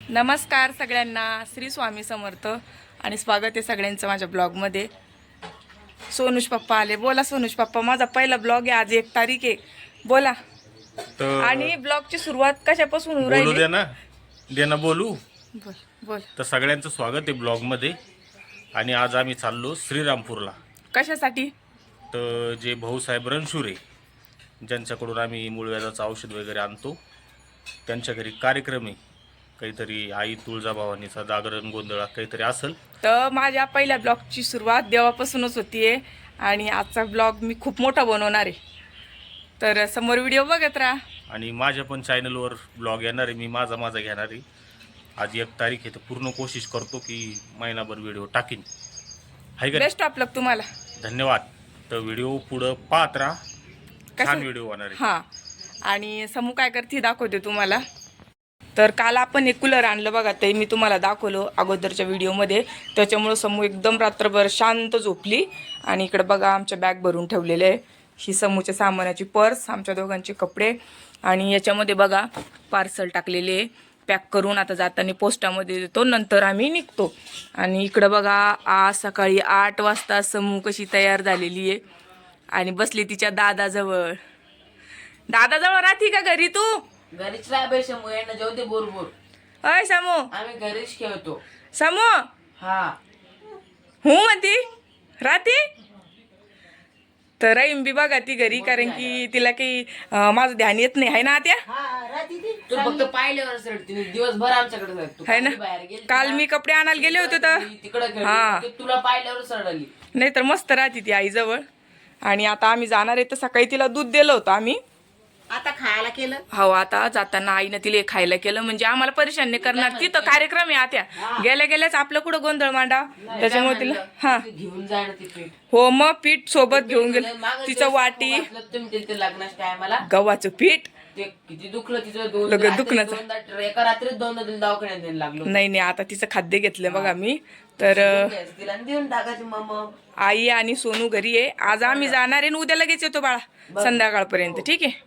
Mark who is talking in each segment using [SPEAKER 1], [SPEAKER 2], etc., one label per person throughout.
[SPEAKER 1] नमस्कार सगळ्यांना, श्री स्वामी समर्थ आणि स्वागत आहे सगळ्यांचं माझ्या ब्लॉगमध्ये। सोनूश पप्पा आले, बोला सोनूश पप्पा। माझा पहिला ब्लॉग आहे, आज 1 तारीख आहे, बोला। आणि ब्लॉगची सुरुवात कशापासून होऊ राहिली?
[SPEAKER 2] दे ना बोलू।
[SPEAKER 1] बोल बोल।
[SPEAKER 2] तर सगळ्यांचं स्वागत आहे ब्लॉगमध्ये। आणि आज आम्ही चाललो श्रीरामपूरला।
[SPEAKER 1] कशासाठी?
[SPEAKER 2] तर जे भाऊसाहेब रणशुरे ज्यांच्याकडून आम्ही मूळव्याधाचं औषध वगैरे आणतो, त्यांच्या घरी कार्यक्रम आहे, काहीतरी आई तुळजाभवानीचा जागरण गोंधळ काहीतरी असेल।
[SPEAKER 1] तर माझ्या पहिल्या ब्लॉगची सुरुवात देवापासूनच होतीये आणि आजचा ब्लॉग मी खूप मोठा बनवणार आहे, तर समोर व्हिडिओ बघत राहा।
[SPEAKER 2] आणि माझ्या पण चॅनलवर ब्लॉग येणार आहे, मी माझा घेणार आहे। आज 1 तारीख आहे, तर पूर्ण कोशिश करतो की महिनाभर व्हिडिओ टाकीन, हाय का?
[SPEAKER 1] बेस्ट ऑफ लक तुम्हाला,
[SPEAKER 2] धन्यवाद। तर व्हिडिओ पुढं पाहत राहा, छान व्हिडिओ होणार आहे।
[SPEAKER 1] हां, आणि समू काय करते दाखवते तुम्हाला। तर काल आपण एक कूलर आणलं बघा, ते मी तुम्हाला दाखवलं अगोदरच्या व्हिडिओमध्ये। त्याच्यामुळं समू एकदम रात्रभर शांत झोपली। आणि इकडे बघा आमच्या बॅग भरून ठेवलेले आहे, ही समूच्या सामानाची पर्स, आमच्या दोघांचे कपडे, आणि याच्यामध्ये बघा पार्सल टाकलेले पॅक करून, आता जाताना पोस्टामध्ये देतो, नंतर आम्ही निघतो। आणि इकडं बघा आज सकाळी 8 वाजता समू कशी तयार झालेली आहे आणि बसली तिच्या दादाजवळ। दादाजवळ राहती का घरी तू?
[SPEAKER 3] घरीच राह बाई समू, यांना जाऊ दे बोर।
[SPEAKER 1] अय समू,
[SPEAKER 3] आम्ही घरीच खेळतो।
[SPEAKER 1] समू
[SPEAKER 3] हा
[SPEAKER 1] हो म्हणती राहती तर राहीम बी बघा ती घरी, कारण की तिला काही माझं ध्यान येत नाही, आहे ना आत्या?
[SPEAKER 3] तू फक्त पाहिल्यावर रडते, दिवसभर आमच्याकडे जातो
[SPEAKER 1] आहे ना? काल मी कपडे आणायला गेले होते तर
[SPEAKER 3] तिकडे
[SPEAKER 1] हा,
[SPEAKER 3] तुला पाहिल्यावर रडली,
[SPEAKER 1] नाही तर मस्त राहते ती आईजवळ। आणि आता आम्ही जाणार आहे, तर सकाळी तिला दूध दिलं होतं आम्ही,
[SPEAKER 3] आता खायला केलं।
[SPEAKER 1] हो, आता जाताना आईनं तिला खायला केलं, म्हणजे आम्हाला परेशान नाही करणार। तिथं कार्यक्रम आहे आत्या, गेल्याच आपलं कुठं गोंधळ मांडा, त्याच्यामुळे तिला हा
[SPEAKER 3] घेऊन जाणं ते पीठ।
[SPEAKER 1] हो, मग पीठ सोबत घेऊन गेलं, तिचं वाटी
[SPEAKER 3] तुम्ही तिथे लग्नाच्या टायमाला
[SPEAKER 1] गव्हाचं पीठ,
[SPEAKER 3] ते किती दुखलं तिचं,
[SPEAKER 1] दुखण्याचं
[SPEAKER 3] एका रात्रीत 2 दवाखान्यात द्यायला लागलो।
[SPEAKER 1] नाही आता तिचं खाद्य घेतलं बघा मी, तर
[SPEAKER 3] तिला देऊन टाकायची मम्मा।
[SPEAKER 1] आई आणि सोनू घरी आहे, आज आम्ही जाणार आहे, उद्या लगेच येतो बाळा संध्याकाळपर्यंत, ठीक आहे?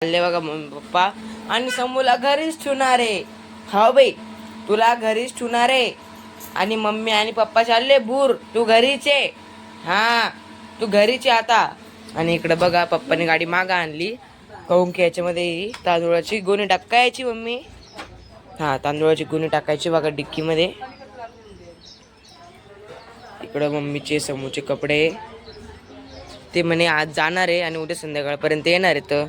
[SPEAKER 3] चालले बघा मम्मी पप्पा, आणि समूला घरीच ठेवणार आहे। हा बाई, तुला घरीच ठेवणार आहे, आणि मम्मी आणि पप्पा चालले भूर, तू घरीच आहे। हा, तू घरीच आहे आता। आणि इकडे बघा पप्पाने गाडी मागं आणली, कहून की याच्यामध्ये तांदूळाची गोणी टाकायची मम्मी। हा, तांदूळाची गोणी टाकायची बघा डिक्कीमध्ये। इकडं मम्मीचे समूचे कपडे, ते म्हणे आज जाणार आहे आणि उद्या संध्याकाळपर्यंत येणार आहे, तर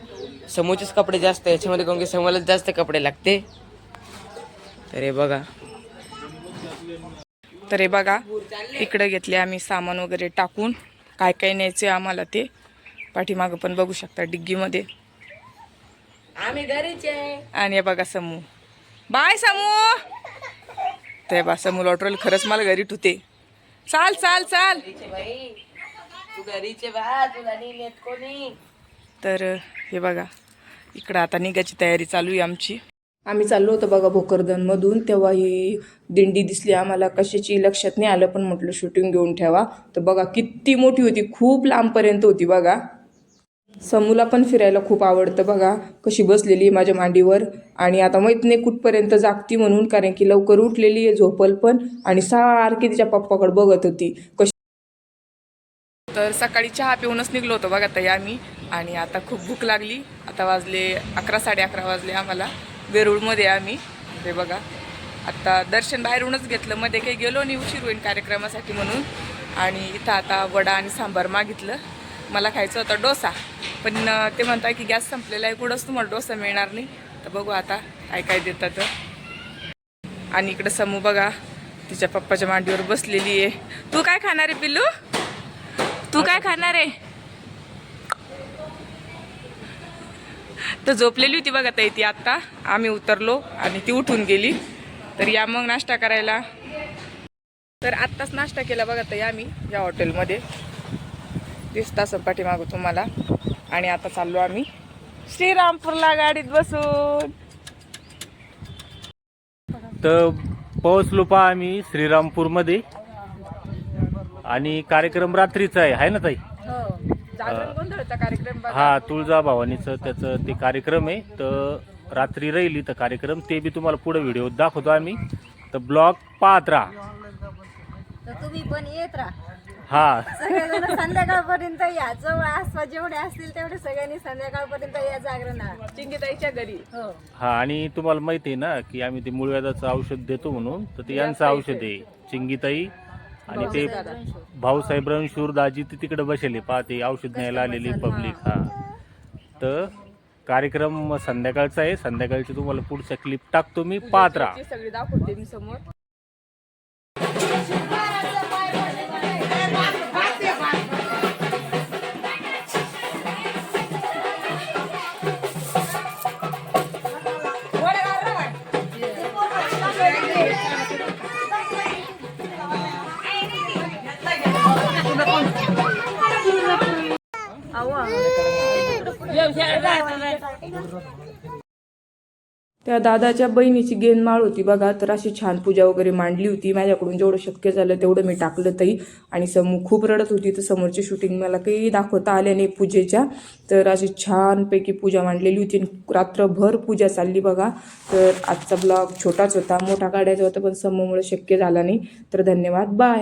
[SPEAKER 3] समूचेच कपडे जास्त आहे याच्यामध्ये, कारण की समूलाच जास्त कपडे लागते।
[SPEAKER 1] तर हे बघा इकडे घेतले आम्ही सामान वगैरे टाकून, काय काय न्यायचे आम्हाला ते पाठीमागं पण बघू शकता डिग्गीमध्ये।
[SPEAKER 3] आम्ही घरीच आहे।
[SPEAKER 1] आणि हे बघा समू, बाय समू। ते बा समू लॉटरल खरंच मला घरी ठुते, चाल चाल चाल।
[SPEAKER 3] तू घरीचे बा, तुला नाही नेत कोणी।
[SPEAKER 1] तर हे बघा इकडं आता निघायची तयारी चालू आहे आमची। आम्ही चाललो होतो बघा भोकरदनमधून, तेव्हा ही दिंडी दिसली आम्हाला, कशाची लक्षात नाही आलं, पण म्हटलं शूटिंग घेऊन ठेवा। तर बघा किती मोठी होती, खूप लांबपर्यंत होती बघा। समूला पण फिरायला खूप आवडतं बघा, कशी बसलेली माझ्या मांडीवर, आणि आता माहीत नाही कुठपर्यंत जागती म्हणून, कारण की लवकर उठलेली आहे, झोपल पण, आणि सारखी तिच्या पप्पाकडे बघत होती कशी। तर सकाळी चहा पिऊनच निघलो होतो बघा ताई आम्ही, आणि आता खूप भूक लागली। आता वाजले 11 साडे11 वाजले आम्हाला वेरूळमध्ये आम्ही। हे बघा आता दर्शन बाहेरूनच घेतलं, मध्ये काही गेलो नाही, उशीर होईल कार्यक्रमासाठी म्हणून। आणि इथं आता वडा आणि सांबार मागितलं, मला खायचं होतं डोसा, पण ते म्हणताय की गॅस संपलेला आहे, कुठंच तुम्हाला डोसा मिळणार नाही, तर बघू आता काय काय देतात। आणि इकडं समू बघा तिच्या पप्पाच्या मांडीवर बसलेली आहे। तू काय खाणार आहे पिल्लू, तू काय खाणार आहे? तर झोपलेली होती बघा ताई ती, आत्ता आम्ही उतरलो आणि ती उठून गेली। तर या मग नाश्ता करायला। तर आत्ताच नाश्ता केला बघा ताई आम्ही या हॉटेलमध्ये, दिसत असं पाठीमागं तुम्हाला। आणि आता चाललो आम्ही श्रीरामपूरला गाडीत बसून।
[SPEAKER 2] तर पोहोचलो पहा आम्ही श्रीरामपूरमध्ये, आणि कार्यक्रम रात्रीचा आहे ना ताई?
[SPEAKER 1] जागरण गोंधळाचा कार्यक्रम बघा।
[SPEAKER 2] हा, तुळजाभवानीचं त्याचं ते कार्यक्रम आहे। तर रात्री राहील इथं कार्यक्रम, ते बी तुम्हाला पुढे व्हिडिओ दाखवतो आम्ही. तर ब्लॉग पाहत राहा.
[SPEAKER 4] तर तुम्ही पण येत राहा.
[SPEAKER 2] हा
[SPEAKER 4] सगळेजण संध्याकाळपर्यंत या. जवळ आसपास जेवढे असतील तेवढे सगळ्यांनी संध्याकाळपर्यंत या जागरणाला.
[SPEAKER 1] चिंगीताईच्या घरी.
[SPEAKER 4] हो.
[SPEAKER 2] हा, आणि तुम्हाला माहिती आहे ना की आम्ही ते मूळव्याधाचं औषध देतो म्हणून, तर ते यांचं औषध आहे. चिंगीताई आणि ते भाऊसाहेब रणशूर दाजी ते तिकडे बसले पाहते औषध न्यायला आलेली पब्लिक. हा, तर कार्यक्रम संध्याकाळचा आहे. संध्याकाळची तुम्हाला पुढचा क्लिप टाकतो मी, पाहत राहा.
[SPEAKER 1] सगळी दाखवते मी समोर. त्या दादाच्या बहिणीची गेनमाळ होती बघा, तर अशी छान पूजा वगैरे मांडली होती. माझ्याकडून जेवढं शक्य झालं तेवढं मी टाकलं ताई. आणि समू खूप रडत होती, तर समोरची शूटिंग मला काही दाखवता आल्या नाही पूजेच्या. तर अशी छानपैकी पूजा मांडलेली होती. रात्रभर पूजा चालली बघा. तर आजचा ब्लॉग छोटाच होता, मोठा काढायचा होता पण समूमुळे शक्य झाला नाही. तर धन्यवाद, बाय.